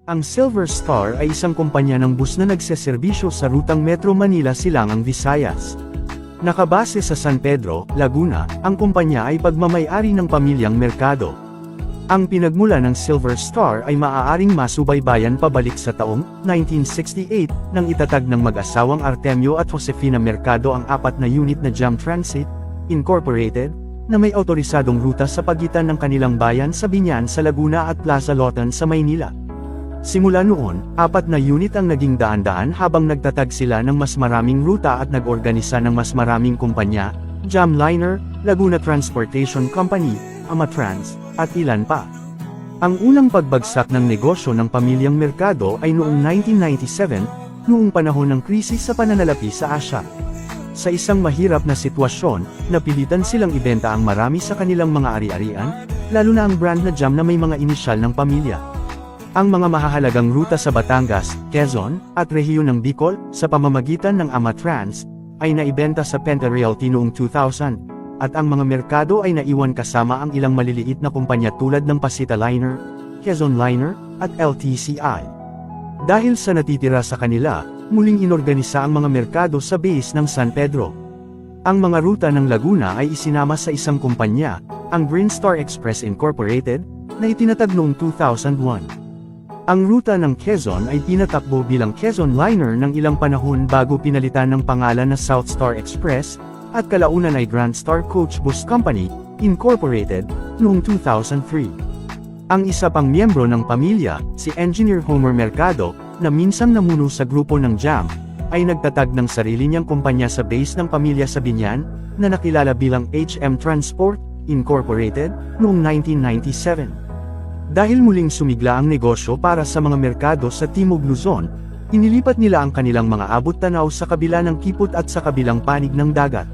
Ang Silver Star ay isang kumpanya ng bus na nagseserbisyo sa rutang Metro Manila Silangang Visayas. Nakabase sa San Pedro, Laguna, ang kumpanya ay pagmamay-ari ng pamilyang Mercado. Ang pinagmula ng Silver Star ay maaaring masubaybayan pabalik sa taong 1968 nang itatag ng mag-asawang Artemio at Josefina Mercado ang 4 na unit na Jam Transit, Incorporated, na may otorisadong ruta sa pagitan ng kanilang bayan sa Biñan sa Laguna at Plaza Lotan sa Maynila. Simula noon, 4 na unit ang naging daan-daan habang nagtatag sila ng mas maraming ruta at nag-organisa ng mas maraming kumpanya, Jamliner, Laguna Transportation Company, Amatrans, at ilan pa. Ang unang pagbagsak ng negosyo ng pamilyang Mercado ay noong 1997, noong panahon ng krisis sa pananalapi sa Asya. Sa isang mahirap na sitwasyon, napilitan silang ibenta ang marami sa kanilang mga ari-arian, lalo na ang brand na jam na may mga inisyal ng pamilya. Ang mga mahahalagang ruta sa Batangas, Quezon, at rehiyon ng Bicol, sa pamamagitan ng Amatrans, ay naibenta sa Penta Realty noong 2000, at ang mga Mercado ay naiwan kasama ang ilang maliliit na kumpanya tulad ng Pasita Liner, Quezon Liner, at LTCI. Dahil sa natitira sa kanila, muling inorganisa ang mga Mercado sa base ng San Pedro. Ang mga ruta ng Laguna ay isinama sa isang kumpanya, ang Green Star Express Incorporated, na itinatag noong 2001. Ang ruta ng Quezon ay pinatakbo bilang Quezon Liner ng ilang panahon bago pinalitan ng pangalan na South Star Express, at kalaunan ay Grand Star Coach Bus Company, Incorporated, noong 2003. Ang isa pang miyembro ng pamilya, si Engineer Homer Mercado, na minsang namuno sa grupo ng Jam, ay nagtatag ng sarili niyang kumpanya sa base ng pamilya sa Biñan, na nakilala bilang HM Transport, Incorporated, noong 1997. Dahil muling sumigla ang negosyo para sa mga Mercado sa Timog Luzon, inilipat nila ang kanilang mga abot-tanaw sa kabila ng kipot at sa kabilang panig ng dagat.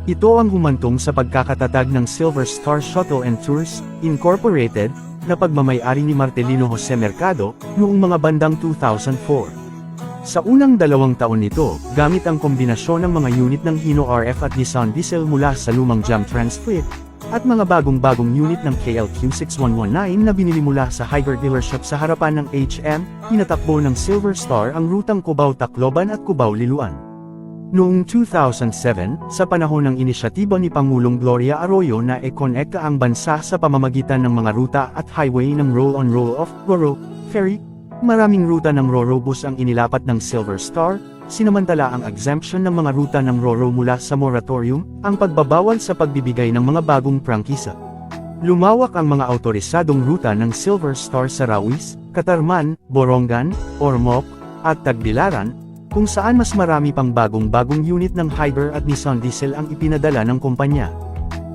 Ito ang humantong sa pagkakatatag ng Silver Star Shuttle and Tours, Incorporated, na pagmamay-ari ni Martelino Jose Mercado, noong mga bandang 2004. Sa unang 2 taon nito, gamit ang kombinasyon ng mga unit ng Hino RF at Nissan Diesel mula sa lumang Jam Trans fleet, at mga bagong-bagong unit ng KLQ6119 na binili mula sa Higer dealership sa harapan ng HM, pinatakbo ng Silver Star ang rutang Cubao-Tacloban at Cubao-Liloan. Noong 2007, sa panahon ng inisyatiba ni Pangulong Gloria Arroyo na i-connecta ang bansa sa pamamagitan ng mga ruta at highway ng roll-on roll-off, RoRo, ferry, maraming ruta ng RoRo bus ang inilapat ng Silver Star, sinamantala ang exemption ng mga ruta ng RoRo mula sa moratorium, ang pagbabawal sa pagbibigay ng mga bagong prangkisa. Lumawak ang mga autorisadong ruta ng Silver Star sa Rawis, Catarman, Borongan, Ormoc, at Tagbilaran, kung saan mas marami pang bagong-bagong unit ng Higer at Nissan Diesel ang ipinadala ng kumpanya.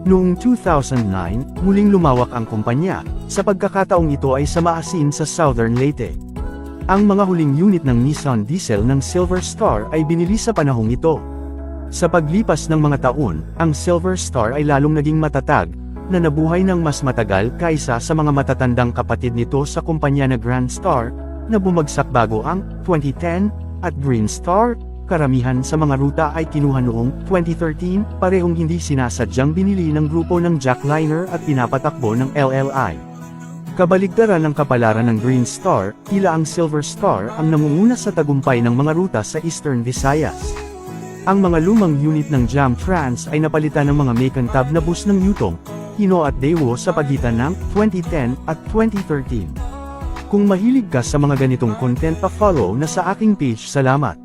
Noong 2009, muling lumawak ang kumpanya, sa pagkakataong ito ay sa Maasin sa Southern Leyte. Ang mga huling unit ng Nissan Diesel ng Silver Star ay binili sa panahong ito. Sa paglipas ng mga taon, ang Silver Star ay lalong naging matatag, na nabuhay ng mas matagal kaysa sa mga matatandang kapatid nito sa kumpanya na Grand Star, na bumagsak bago ang 2010, at Green Star, karamihan sa mga ruta ay kinuha noong 2013, parehong hindi sinasadyang binili ng grupo ng Jackliner at pinapatakbo ng LLI. Kabaligtaran ng kapalaran ng Green Star, tila ang Silver Star ang nangunguna sa tagumpay ng mga ruta sa Eastern Visayas. Ang mga lumang unit ng Jam Trans ay napalitan ng mga Macantab na bus ng Yutong, Hino at Daewoo sa pagitan ng 2010 at 2013. Kung mahilig ka sa mga ganitong content pa-follow na sa aking page, salamat.